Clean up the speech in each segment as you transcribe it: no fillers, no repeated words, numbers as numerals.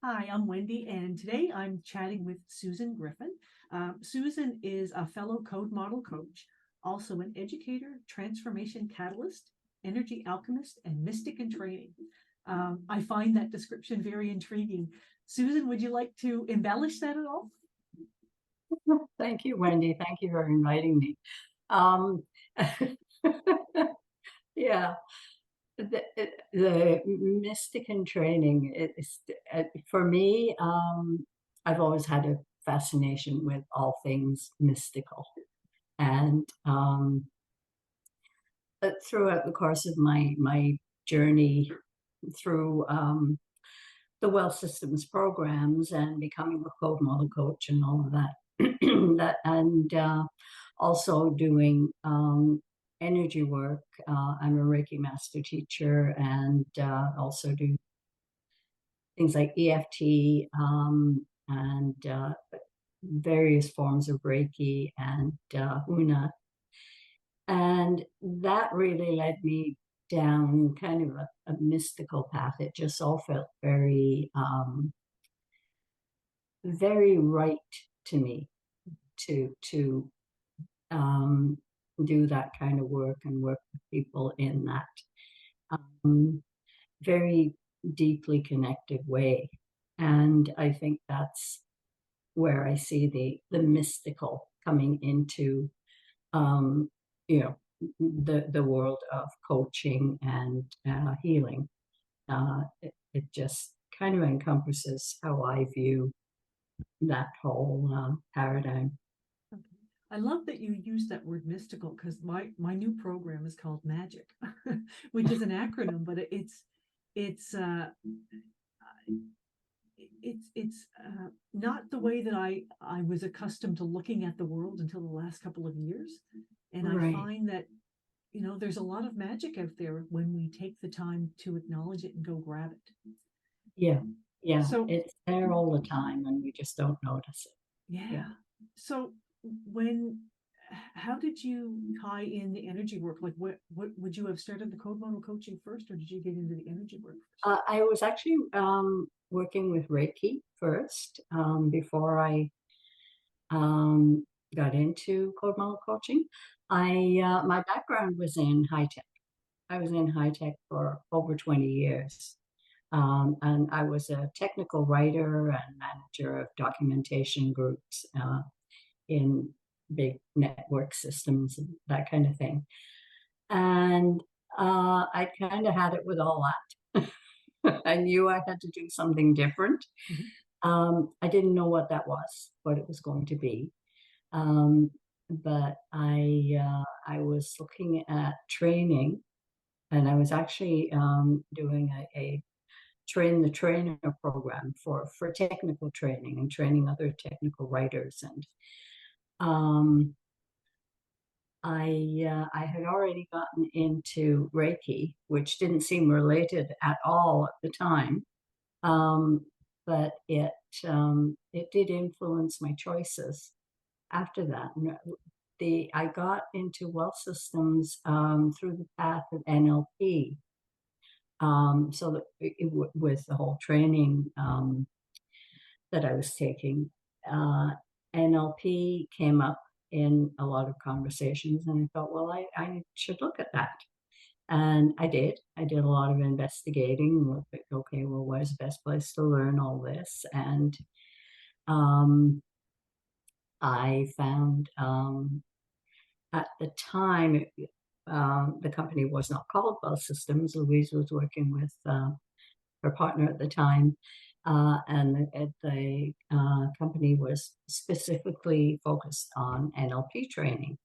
Hi, I'm Wendy, and today I'm chatting with Susan Griffin. Susan is a fellow code model coach, also an educator, transformation catalyst, energy alchemist, and mystic in training. I find that description very intriguing. Susan, would you like to embellish that at all? Thank you, Wendy. Thank you for inviting me. Um, yeah, the mystic in training is for me. I've always had a fascination with all things mystical, and throughout the course of my journey through the WEL-Systems programs and becoming a code model coach and all of that. that and Also doing energy work. I'm a Reiki master teacher and also do things like EFT and various forms of Reiki and Una. And that really led me down kind of a mystical path. It just all felt very right to me to um, do that kind of work and work with people in that um, very deeply connected way. And I think that's where I see the mystical coming into um, you know the world of coaching and healing. It just kind of encompasses how I view that whole paradigm. Okay. I love that you use that word mystical because my new program is called Magic, which is an acronym, but it's not the way that I was accustomed to looking at the world until the last couple of years, and I Right. find that there's a lot of magic out there when we take the time to acknowledge it and go grab it. Yeah. Yeah. So It's there all the time and we just don't notice it. yeah, Yeah. so when how did you tie in the energy work? Like what would you have started the code model coaching first, or did you get into the energy work first? I was actually working with Reiki first before I um, got into code model coaching. My background was in high tech. I was in high tech for over 20 years. And I was a technical writer and manager of documentation groups in big network systems and that kind of thing. And I kind of had it with all that. I knew I had to do something different. Mhm. I didn't know what it was going to be. Um, but I was looking at training, and I was actually doing a train the trainer program for technical training and training other technical writers. And um, I had already gotten into Reiki, which didn't seem related at all at the time, um, but it did influence my choices after that. And I got into WEL-Systems through the path of NLP. So that with the whole training that I was taking, uh, NLP came up in a lot of conversations, and I thought, well, I should look at that. And I did. I did a lot of investigating. Looked at, okay, well, where's the best place to learn all this? And um, I found at the time, the company was not called WEL-Systems. Louise was working with her partner at the time, and the company was specifically focused on NLP training.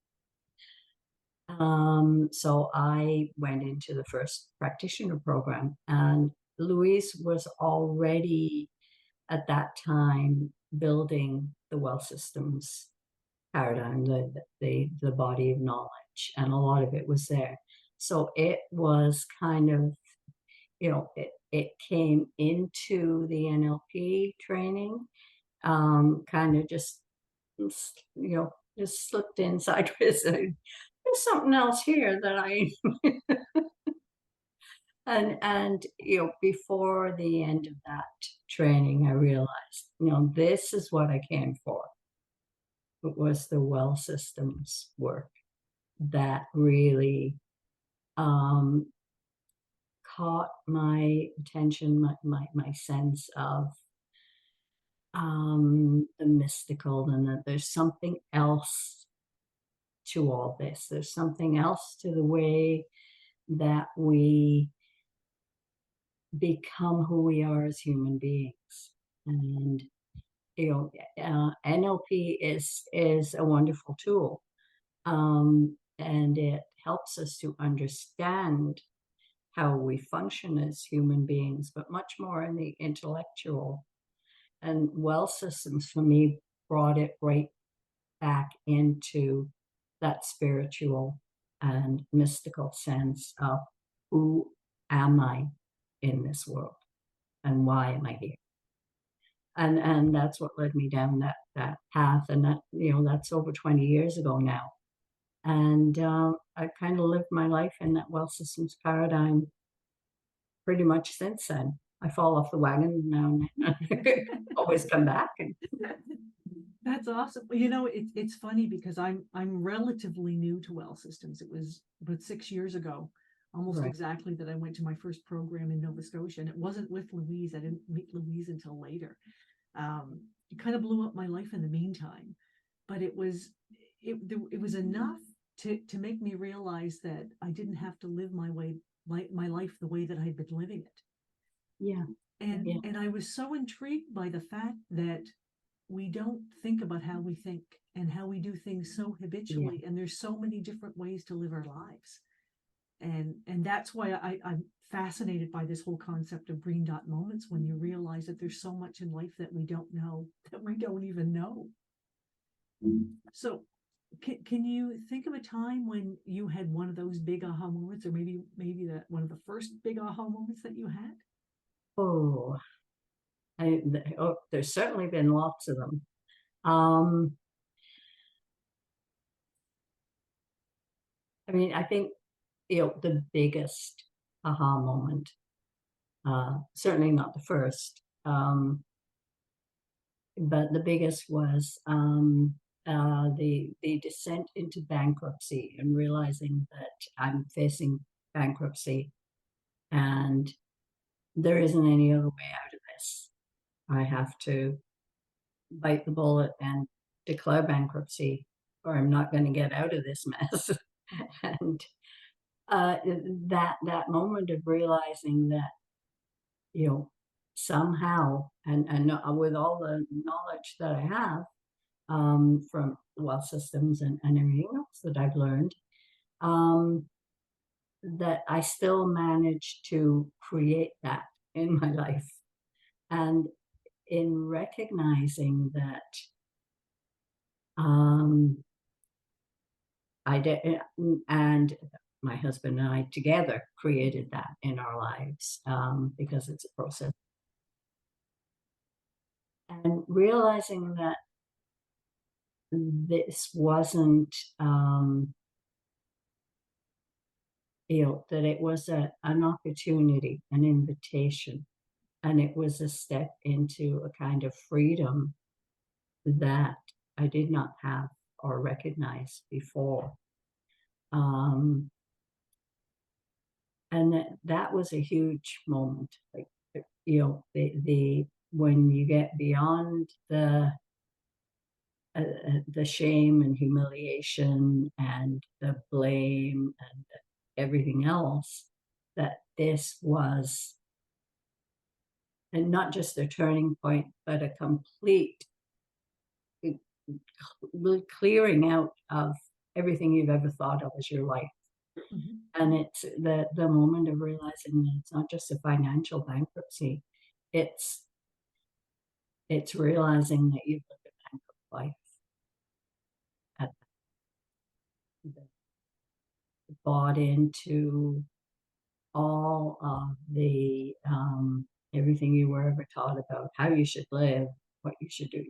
So I went into the first practitioner program, and Louise was already at that time building the WEL-Systems paradigm, the body of knowledge, and a lot of it was there. So it was kind of, it came into the NLP training, kind of just, just slipped in sideways. There's something else here that I And before the end of that training, I realized, this is what I came for. It was the WEL-Systems work that really um, caught my attention, my sense of the mystical, and that there's something else to all this. There's something else to the way that we become who we are as human beings. And NLP is a wonderful tool, and it helps us to understand how we function as human beings, but much more in the intellectual. And WEL-Systems for me brought it right back into that spiritual and mystical sense of who am I in this world and why am I here? And that's what led me down that path, and that's over 20 years ago now. And I kind of lived my life in that WEL-Systems paradigm pretty much since then. I fall off the wagon now and then. Always come back. And That's awesome. It's funny because I'm relatively new to WEL-Systems. It was about 6 years ago, almost right. exactly, that I went to my first program in Nova Scotia, and it wasn't with Louise. I didn't meet Louise until later. It kind of blew up my life in the meantime, but it was enough to make me realize that I didn't have to live my life the way that I'd been living it. Yeah. Yeah. And I was so intrigued by the fact that we don't think about how we think and how we do things so habitually, and there's so many different ways to live our lives. And that's why I'm fascinated by this whole concept of green dot moments, when you realize that there's so much in life that we don't know, that we don't even know. So can you think of a time when you had one of those big aha moments, or maybe that one of the first big aha moments that you had? Oh, there's certainly been lots of them. I mean, I think the biggest aha moment, certainly not the first, but the biggest was the descent into bankruptcy, and realizing that I'm facing bankruptcy and there isn't any other way out of this. I have to bite the bullet and declare bankruptcy, or I'm not going to get out of this mess. And that moment of realizing that, you know, somehow, and with all the knowledge that I have from WEL-Systems and everything else that I've learned, um, that I still managed to create that in my life. And in recognizing that, um, I did, and my husband and I together created that in our lives, because it's a process. And realizing that this wasn't, that it was an opportunity, an invitation, and it was a step into a kind of freedom that I did not have or recognize before. And that was a huge moment. Like, the when you get beyond the shame and humiliation and the blame and everything else, that this was, and not just a turning point, but a complete clearing out of everything you've ever thought of as your life. Mhm. And it's the moment of realizing that it's not just a financial bankruptcy, it's it's realizing that you've lived a bankrupt life, at the, bought into all of the everything you were ever taught about how you should live, what you should do.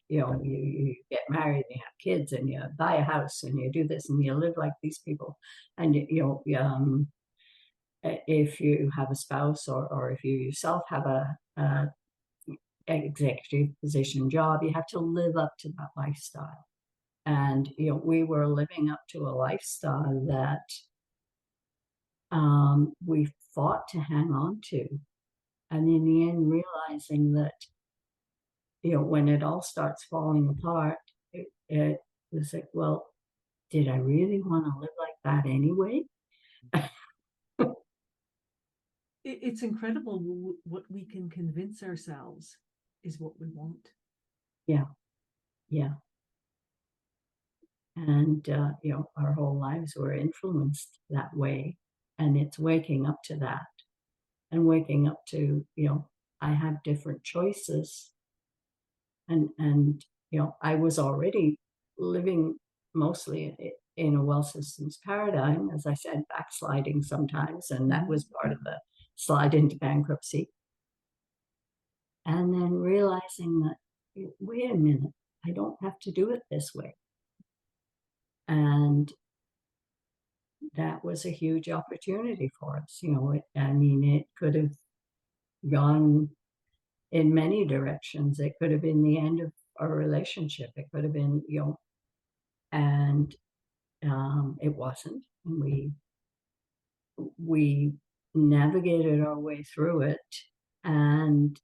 You get married and you have kids and you buy a house and you do this and you live like these people, and if you have a spouse, or if you yourself have a executive position job, you have to live up to that lifestyle. And we were living up to a lifestyle that we fought to hang on to, and in the end realizing that when it all starts falling apart, it was like, well, did I really want to live like that anyway? It's incredible what we can convince ourselves is what we want. Yeah, yeah. And our whole lives were influenced that way, and it's waking up to that, and waking up to I have different choices, and I was already living mostly in a WEL-Systems paradigm, as I said, backsliding sometimes, and that was part of the slide into bankruptcy. And then realizing that, wait a minute, I don't have to do it this way. And that was a huge opportunity for us. It could have gone in many directions. It could have been the end of our relationship. It could have been, and it wasn't. And we navigated our way through it. And,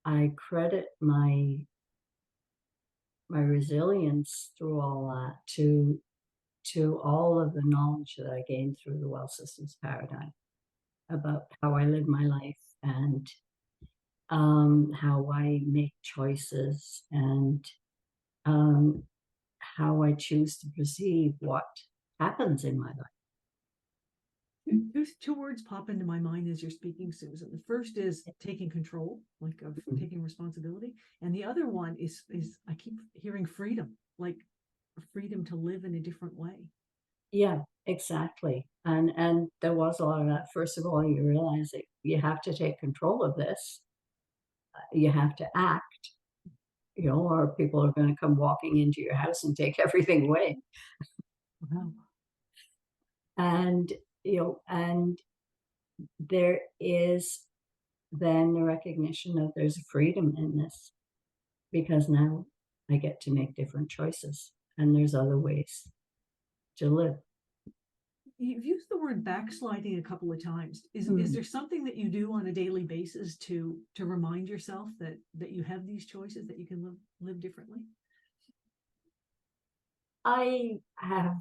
I credit my resilience through all that to all of the knowledge that I gained through the WEL-Systems paradigm about how I live my life, and how I make choices, and how I choose to perceive what happens in my life. There's two words pop into my mind as you're speaking, Susan. The first is taking control, like of taking responsibility, and the other one is I keep hearing freedom, like freedom to live in a different way. Yeah, exactly. And there was a lot of that. First of all, you realize that you have to take control of this. You have to act, or people are going to come walking into your house and take everything away. Wow. And and there is then the recognition that there's a freedom in this, because now I get to make different choices, and there's other ways to live. You've used the word backsliding a couple of times. Is there something that you do on a daily basis to remind yourself that you have these choices, that you can live differently? I have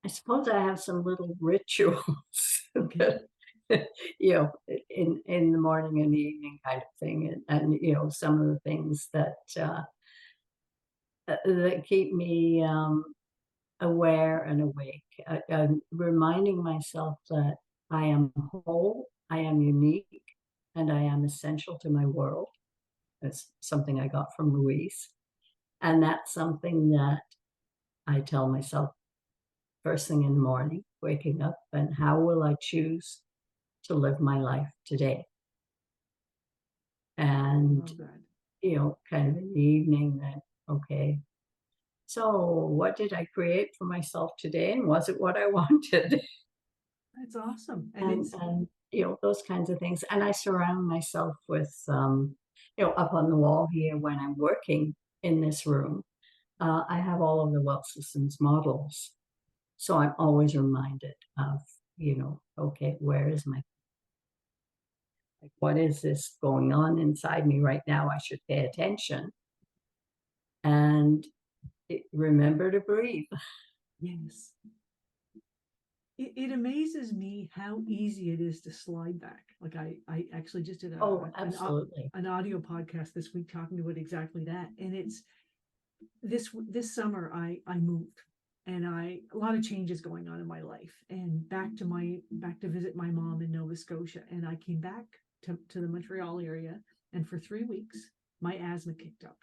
I suppose I have some little rituals Okay. that, in the morning and the evening kind of thing, and some of the things that keep me aware and awake. I'm reminding myself that I am whole, I am unique, and I am essential to my world. That's something I got from Louise, and that's something that I tell myself first thing in the morning, waking up, and how will I choose to live my life today? And, kind of in the evening, that, okay, so what did I create for myself today? And was it what I wanted? That's awesome. And And those kinds of things. And I surround myself with, up on the wall here when I'm working in this room, I have all of the WEL-Systems models. So I'm always reminded of, okay, where is what is this going on inside me right now? I should pay attention and remember to breathe. yes. It amazes me how easy it is to slide back. Like I actually just did Absolutely. an audio podcast this week talking about exactly that. And it's this summer I moved, and a lot of changes going on in my life, and back to visit my mom in Nova Scotia. And I came back to the Montreal area, and for 3 weeks my asthma kicked up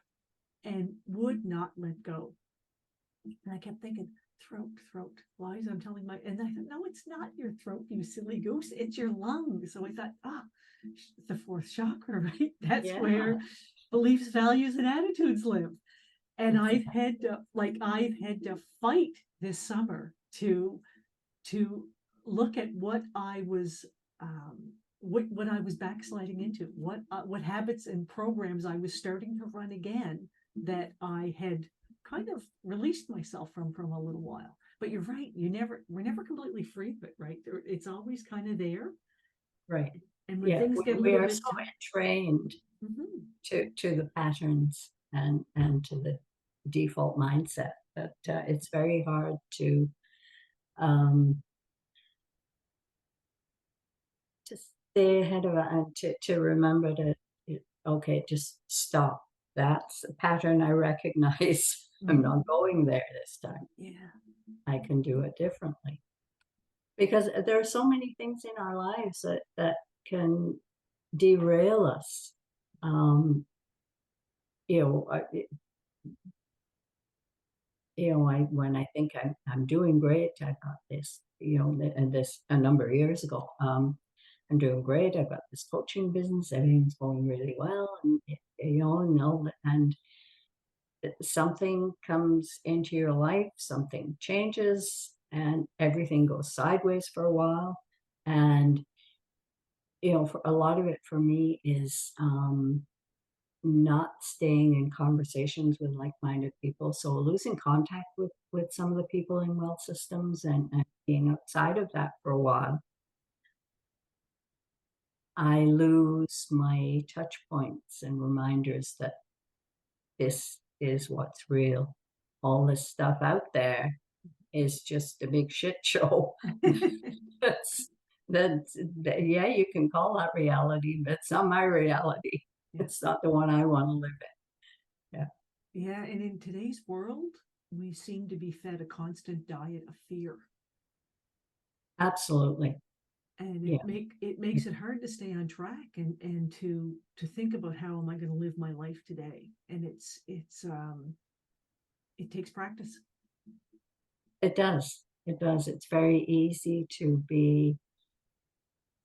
and would not let go. And I kept thinking, throat. Why is I'm telling my, and I thought, no, it's not your throat, you silly goose. It's your lungs. So I thought, the fourth chakra, right? That's where beliefs, values, and attitudes live. And I've had to fight this summer to look at what I was what I was backsliding into, what habits and programs I was starting to run again that I had kind of released myself from a little while. But you're right, we're never completely free of it, right? It's always kind of there. Right. And when Yeah, things get a we little are bit so tough, trained mhm, to the patterns and to the default mindset that it's very hard um, to stay ahead of it and to remember to, okay, just stop. That's a pattern I recognize. I'm not mhm, going there this time. yeah. I can do it differently. Because there are so many things in our lives that can derail us. Um, you know, when I think I'm doing great, I got this, and this a number of years ago. I'm doing great. I've got this coaching business. Everything's going really well, and and something comes into your life, something changes, and everything goes sideways for a while. And for a lot of it for me is not staying in conversations with like-minded people. So losing contact with some of the people in WEL-Systems and being outside of that for a while, I lose my touch points and reminders that this is what's real. All this stuff out there is just a big shit show. that's yeah, you can call that reality, but it's not my reality. Yeah. It's not the one I want to live in. Yeah, Yeah, and in today's world, we seem to be fed a constant diet of fear. absolutely. And Yeah. it makes it hard to stay on track and to think about how am I going to live my life today. And it takes practice. It does. It does. It's very easy to be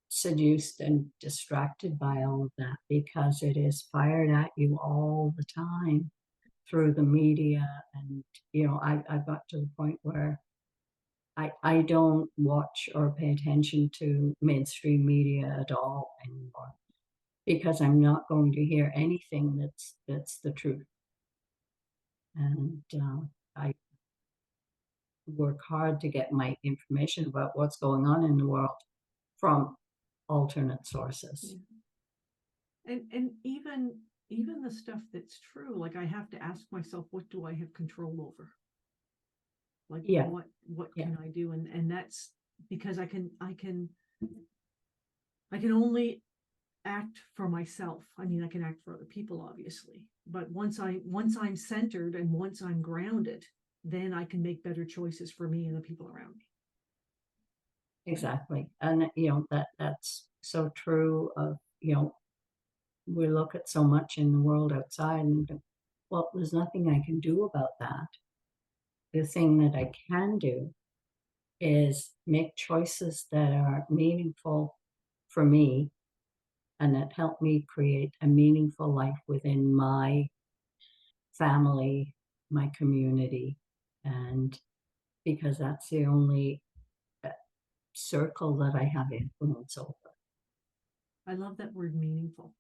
seduced and distracted by all of that because it is fired at you all the time through the media. And, I've got to the point where I don't watch or pay attention to mainstream media at all anymore because I'm not going to hear anything that's the truth. And I work hard to get my information about what's going on in the world from alternate sources. Yeah. And even the stuff that's true, like I have to ask myself, what do I have control over? Like Yeah, what yeah, can I do? And that's because I can only act for myself. I mean, I can act for other people, obviously, but once I'm centered and once I'm grounded, then I can make better choices for me and the people around me. exactly. And that's so true of, we look at so much in the world outside and go, well, there's nothing I can do about that. The thing that I can do is make choices that are meaningful for me and that help me create a meaningful life within my family, my community, and because that's the only uh, circle that I have influence over. I love that word meaningful.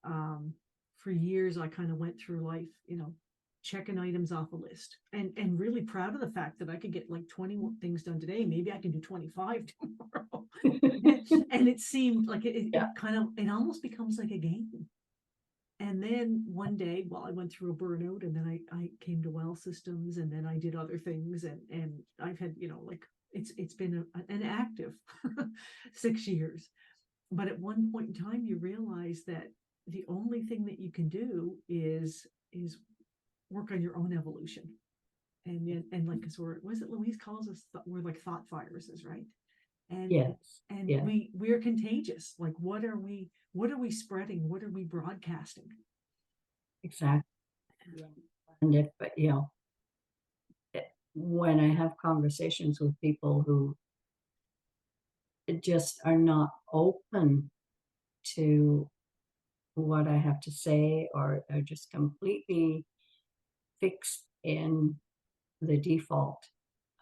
Um, for years, I kind of went through life, checking items off a list and really proud of the fact that I could get like 20 things done today. Maybe I can do 25 tomorrow. And it seemed like Yeah, it almost becomes like a game. And then one day, well, I went through a burnout and then I came to WEL-Systems and then I did other things and I've had, like it's been an active 6 years. But at one point in time, you realize that the only thing that you can do is work on your own evolution. And like, because was it Louise calls us, we're like thought viruses, right? and yes, and yeah, we're contagious. Like, what are we spreading? What are we broadcasting? exactly. Yeah. And if, when I have conversations with people who just are not open to what I have to say or are just completely fixed in the default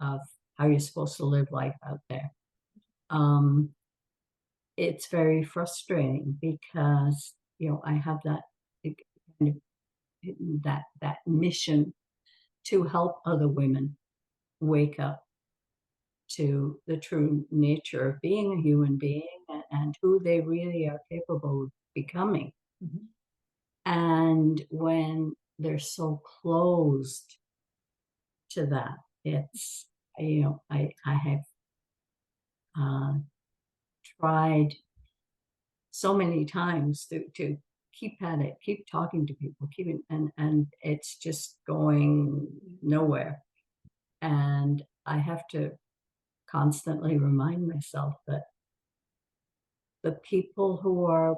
of how you're supposed to live life out there. Um, it's very frustrating because, I have that kind of that mission to help other women wake up to the true nature of being a human being and who they really are capable of becoming. Mhm. And when they're so closed to that, it's, I have uh, tried so many times to keep at it, keep talking to people, and it's just going nowhere. And I have to constantly remind myself that the people who are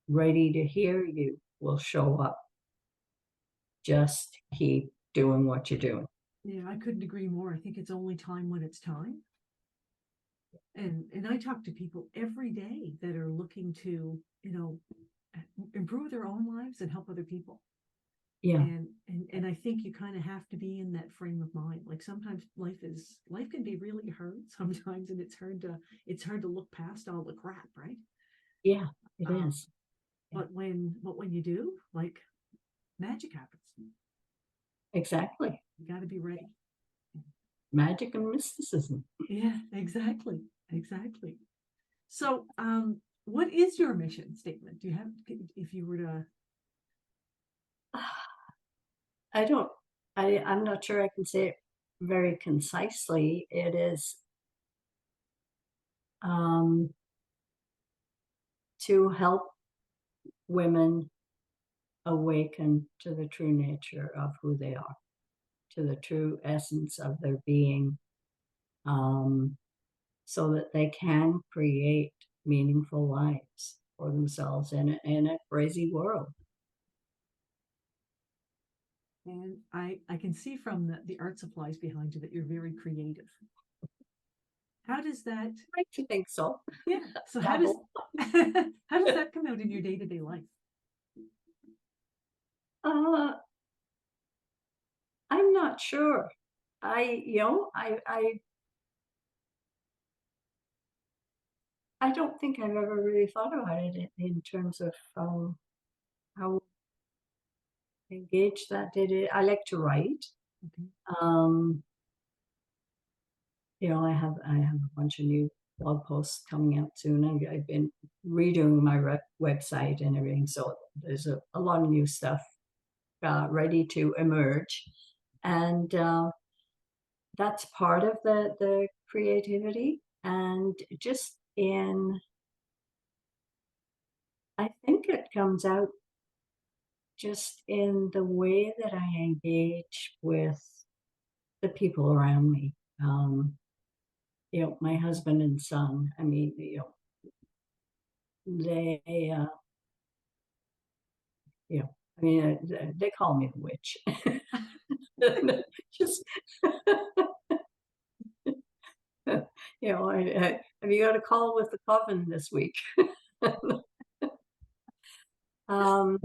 ready to hear you will show up. Just keep doing what you're doing. Yeah, I couldn't agree more. I think it's only time when it's time. And I talk to people every day that are looking to, improve their own lives and help other people. Yeah, And I think you kind of have to be in that frame of mind. Like sometimes life can be really hard sometimes, and it's hard to look past all the crap, right? yeah, it Um, is. Yeah, but when you do, like magic happens. exactly. You got to be ready. Magic and mysticism. Yeah, exactly, exactly. So, what is your mission statement? Do you have, if you were to, I don't, I'm not sure I can say it very concisely. It is um, to help women awaken to the true nature of who they are, to the true essence of their being, um, so that they can create meaningful lives for themselves in a crazy world. and I can see from the art supplies behind you that you're very creative. How does that, I like to think so. yeah, so how does, Dabble. how does that come out in your day-to-day life? Uh, I'm not sure. I don't think I've ever really thought about it in terms of how engaged that did it. I like to write. Okay. Um, I have a bunch of new blog posts coming out soon. I've been redoing my website and everything, so there's a lot of new stuff ready to emerge, and that's part of the creativity. And just I think it comes out just in the way that I engage with the people around me. My husband and son. I mean, they, they call me the witch. Just, have you got a call with the coven this week? um,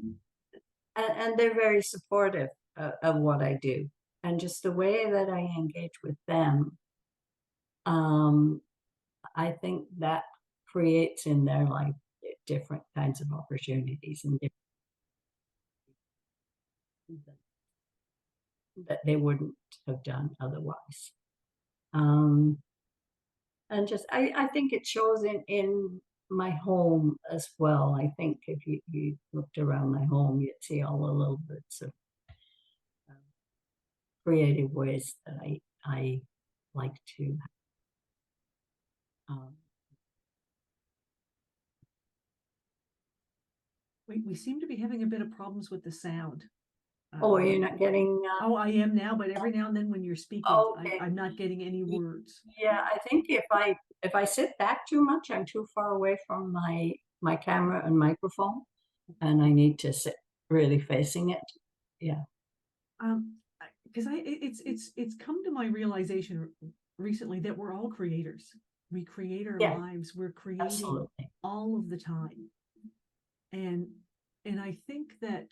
and they're very supportive of what I do, and just the way that I engage with them. Um, I think that creates in their life different kinds of opportunities and different that they wouldn't have done otherwise. Um, and just I think it shows in my home as well. I think if you looked around my home, you'd see all the little bits of um, creative ways that I like to. Um, We seem to be having a bit of problems with the sound. oh, you're not getting. Oh, I am now, but every now and then when you're speaking, Okay. I'm not getting any words. Yeah, I think if I sit back too much, I'm too far away from my camera and microphone, and I need to sit really facing it. Yeah. Because it's come to my realization recently that we're all creators. We create our Yeah, lives. We're creating absolutely. all of the time, and and I think that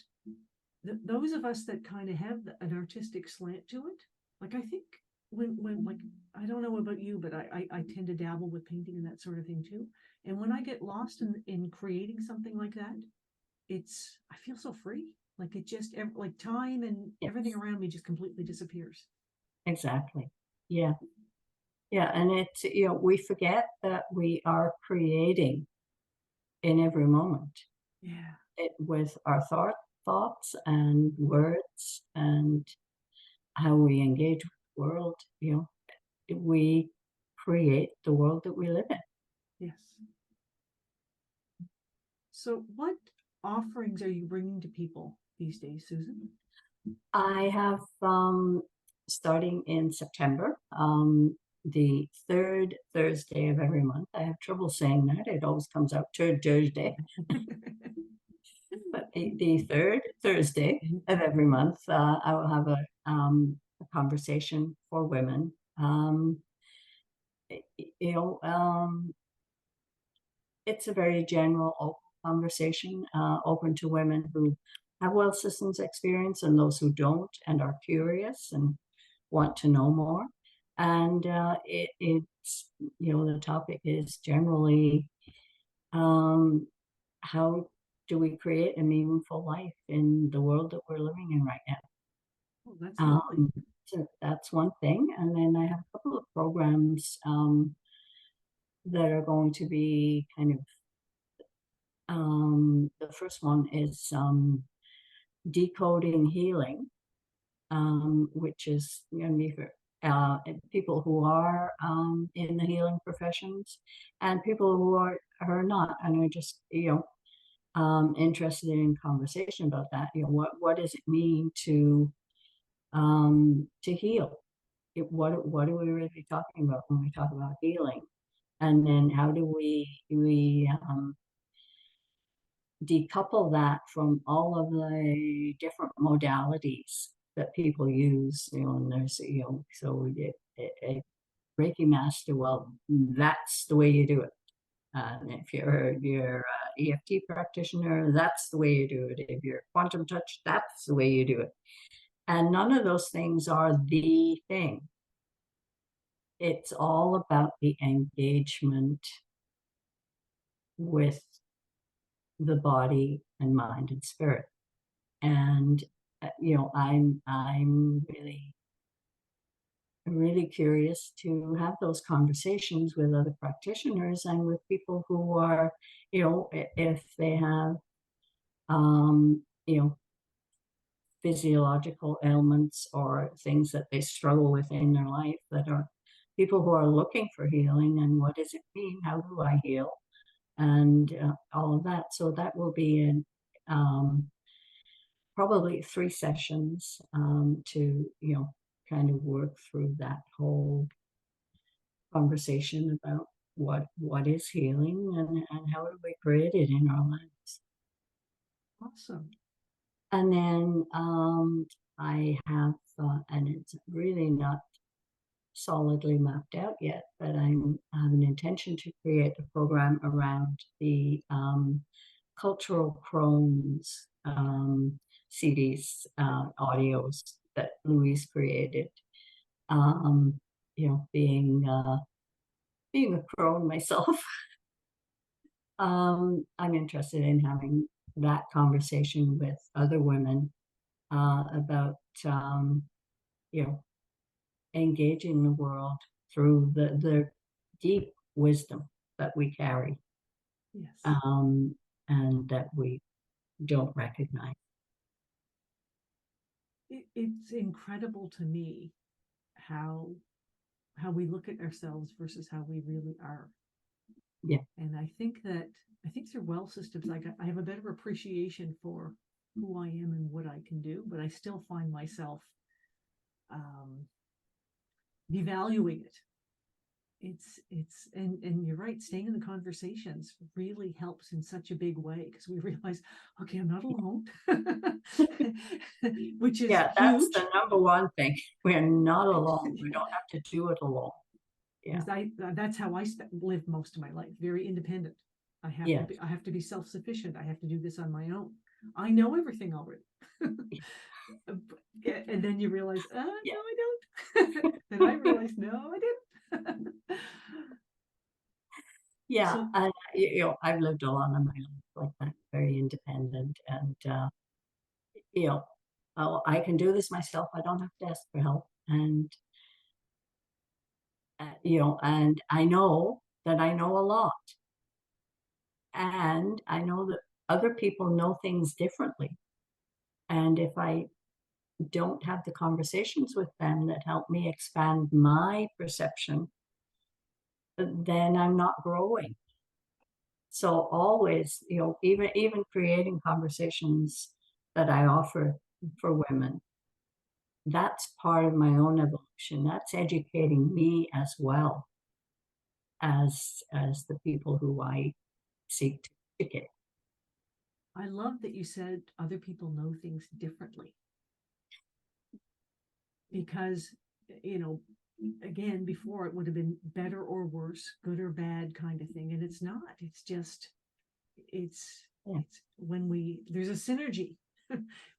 those of us that kind of have an artistic slant to it, like I think when like I don't know about you, but I tend to dabble with painting and that sort of thing too. And when I get lost in creating something like that, I feel so free. Like it just like time and everything Yes, around me just completely disappears. exactly. Yeah. Yeah. And it's, we forget that we are creating in every moment Yeah. with our thoughts and words and how we engage with the world. We create the world that we live in. Yes. So what offerings are you bringing to people these days, Susan? I have, starting in September, the third Thursday of every month. I have trouble saying that. It always comes out third Thursday. But the third Thursday of every month, I will have a conversation for women. You know, it's a very general open conversation, open to women who have WEL-Systems experience and those who don't and are curious and want to know more. And it's, the topic is generally, how do we create a meaningful life in the world that we're living in right now? Oh, that's lovely. Um, so that's one thing. And then I have a couple of programs that are going to be kind of, the first one is decoding healing, which is going to be for people who are in the healing professions and people who are not and are just interested in conversation about that. What does it mean to heal? What are we really talking about when we talk about healing? And then how do we decouple that from all of the different modalities that people use, and there's, so a Reiki master, well, that's the way you do it. And if you're a EFT practitioner, that's the way you do it. If you're quantum touch, that's the way you do it. And none of those things are the thing. It's all about the engagement with the body and mind and spirit. And I'm really curious to have those conversations with other practitioners and with people who are, if they have you know physiological ailments or things that they struggle with in their life, that are people who are looking for healing, and what does it mean, how do I heal, and all of that. So that will be in probably 3 sessions, to kind of work through that whole conversation about what is healing, and how do we create it in our lives. Awesome. And then I have, and it's really not solidly mapped out yet, but I have an intention to create a program around the cultural crones, CDs, audios that Louise created. Um, being a crone myself, I'm interested in having that conversation with other women about you know engaging the world through the deep wisdom that we carry, Yes. um, and that we don't recognize. It's incredible to me how we look at ourselves versus how we really are. Yeah, And I think through WEL-Systems, I have a better appreciation for who I am and what I can do, but I still find myself um, devaluing it. And you're right, staying in the conversations really helps in such a big way, because we realize, okay, I'm not alone, which is yeah, that's huge. the number one thing. We're not alone. We don't have to do it alone. Yeah. Because that's how I lived most of my life, very independent. Yes. I have to be self-sufficient. I have to do this on my own. I know everything already. And then you realize, no, Yeah. I don't. And I realized, no, I didn't. Yeah, So and I've lived a lot of my life like that, very independent, and you know, oh, I can do this myself. I don't have to ask for help, and and I know that I know a lot, and I know that other people know things differently, and if I don't have the conversations with them that help me expand my perception, then I'm not growing. So always, even creating conversations that I offer for women, that's part of my own evolution. That's educating me as well as the people who I seek to educate. I love that you said other people know things differently because, you know, again, before it would have been better or worse, good or bad kind of thing. And it's not, it's just, it's, Yeah. it's when there's a synergy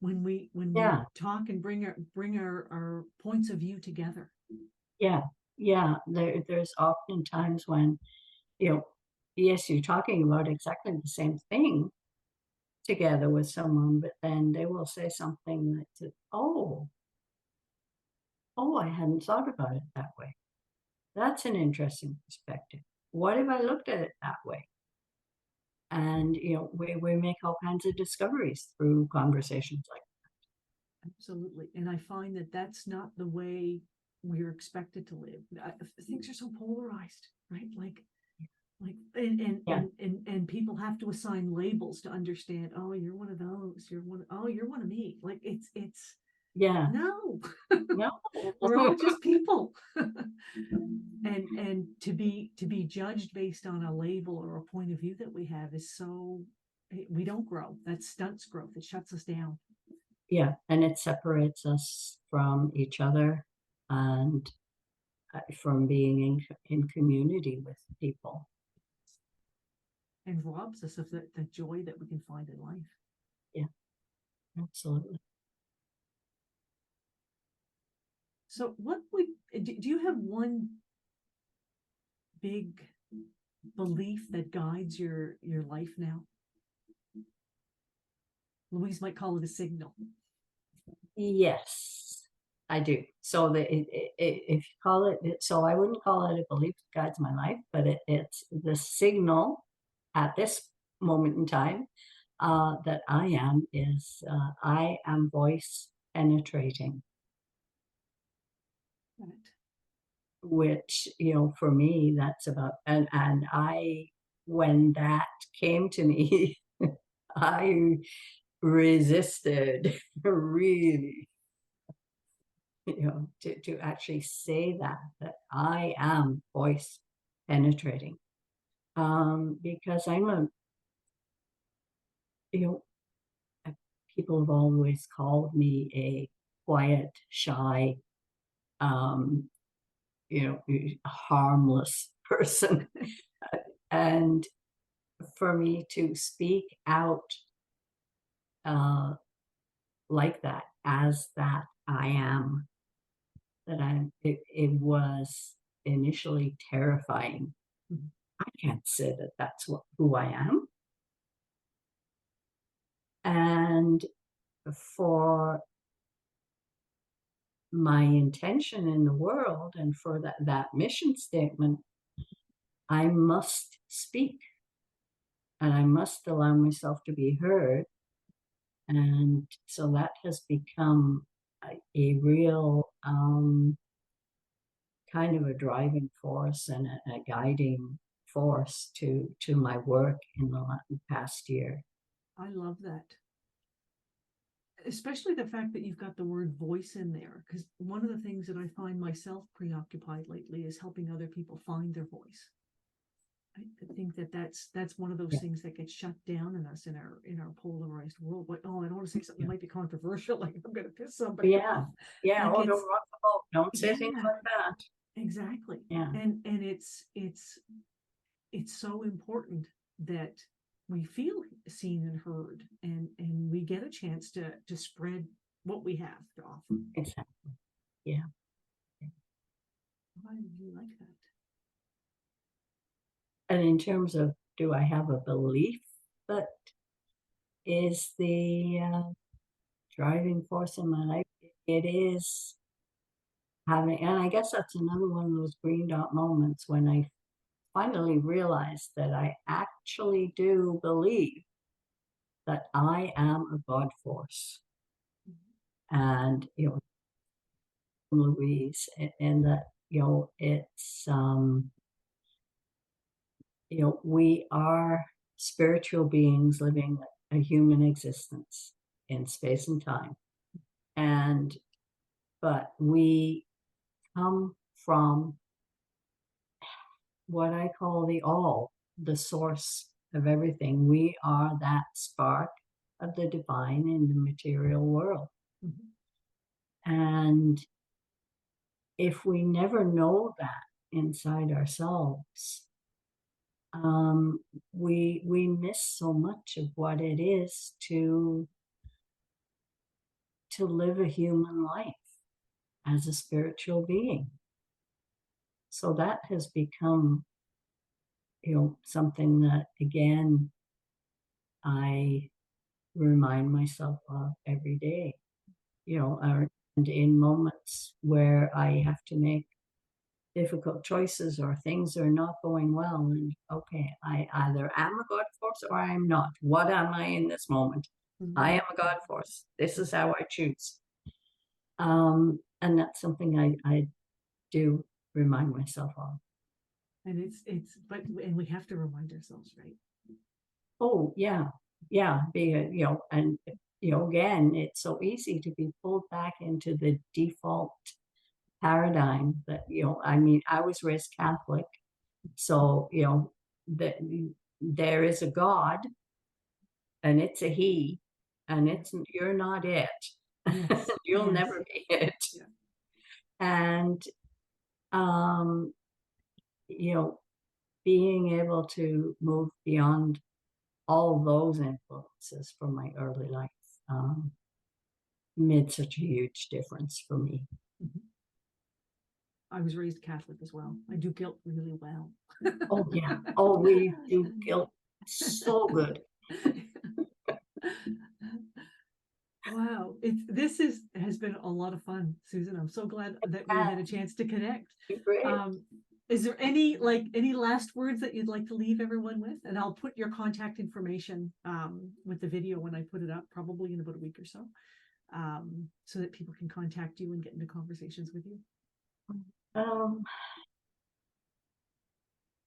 when we Yeah, talk and bring our points of view together. yeah, yeah. There's often times when, you know, yes, you're talking about exactly the same thing together with someone, but then they will say something that says, oh, I hadn't thought about it that way. That's an interesting perspective. What if I looked at it that way? And, we make all kinds of discoveries through conversations like Absolutely. And I find that that's not the way we're expected to live. Things are so polarized, right? Like yeah, and people have to assign labels to understand, oh, you're one of those, you're one of me. Like it's yeah, no. no. We're all just people. And to be judged based on a label or a point of view that we have is so we don't grow. That stunts growth. It shuts us down. Yeah, and it separates us from each other and from being in community with people. And robs us of the joy that we can find in life. Yeah, absolutely. So what would do you have one big belief that guides your life now? Louise might call it a signal. Yes, I do. So if you call so I wouldn't call it a belief that guides my life, but it's the signal at this moment in time that I am voice penetrating, Right. which, for me, that's about, and when that came to me, I resisted really, to actually say that I am voice penetrating. Because I'm you know, people have always called me a quiet, shy, um, harmless person. And for me to speak out uh, like that, as that I am, it was initially terrifying. Mhm. I can't say that that's who I am. And for my intention in the world and for that mission statement, I must speak and I must allow myself to be heard. And so that has become a real kind of a driving force and a guiding force to my work in the past year. I love that. Especially the fact that you've got the word voice in there, because one of the things that I find myself preoccupied lately is helping other people find their voice. I think that's one of those Yeah, things that gets shut down in us in our polarized world. Like, oh, I don't want to say something yeah, that might be controversial, like I'm going to piss somebody yeah, off. yeah. Like Oh, don't it's rock the boat. Don't say things yeah, like that. exactly. Yeah, And it's so important that we feel seen and heard, and we get a chance to spread what we have to offer. Exactly. Yeah. Why do you like that? And in terms of, do I have a belief that is the driving force in my life? It is having, and I guess that's another one of those green dot moments when I finally realized that I actually do believe that I am a God force. And, Louise, and that, it's, we are spiritual beings living a human existence in space and time. But we come from what I call the all, the source of everything. We are that spark of the divine in the material world. And if we never know that inside ourselves, we miss so much of what it is to live a human life as a spiritual being. So that has become, something that, again, I remind myself of every day, and in moments where I have to make difficult choices or things are not going well, and okay, I either am a God force or I am not. What am I in this moment? I am a God force. This is how I choose. And that's something I do remind myself of. And and we have to remind ourselves, right? Oh, yeah. Yeah. And, again, it's so easy to be pulled back into the default paradigm that, I mean, I was raised Catholic. So, that there is a God and it's a he, and you're not it. Yes. You'll Yes. never be it. Yeah. And, um, being able to move beyond all those influences from my early life made such a huge difference for me. I was raised Catholic as well. I do guilt really well. Oh, yeah. Oh, we do guilt so good. Wow, has been a lot of fun, Susan. I'm so glad that we had a chance to connect. Great. Is there any last words that you'd like to leave everyone with? And I'll put your contact information with the video when I put it up, probably in about a week or so, so that people can contact you and get into conversations with you.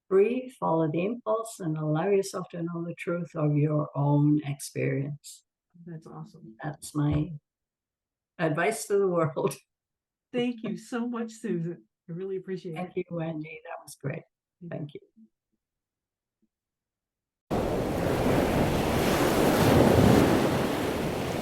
Breathe, follow the impulse, and allow yourself to know the truth of your own experience. That's awesome. That's my advice to the world. Thank you so much, Susan. I really appreciate it. Thank you, Wendy. That was great. Thank you.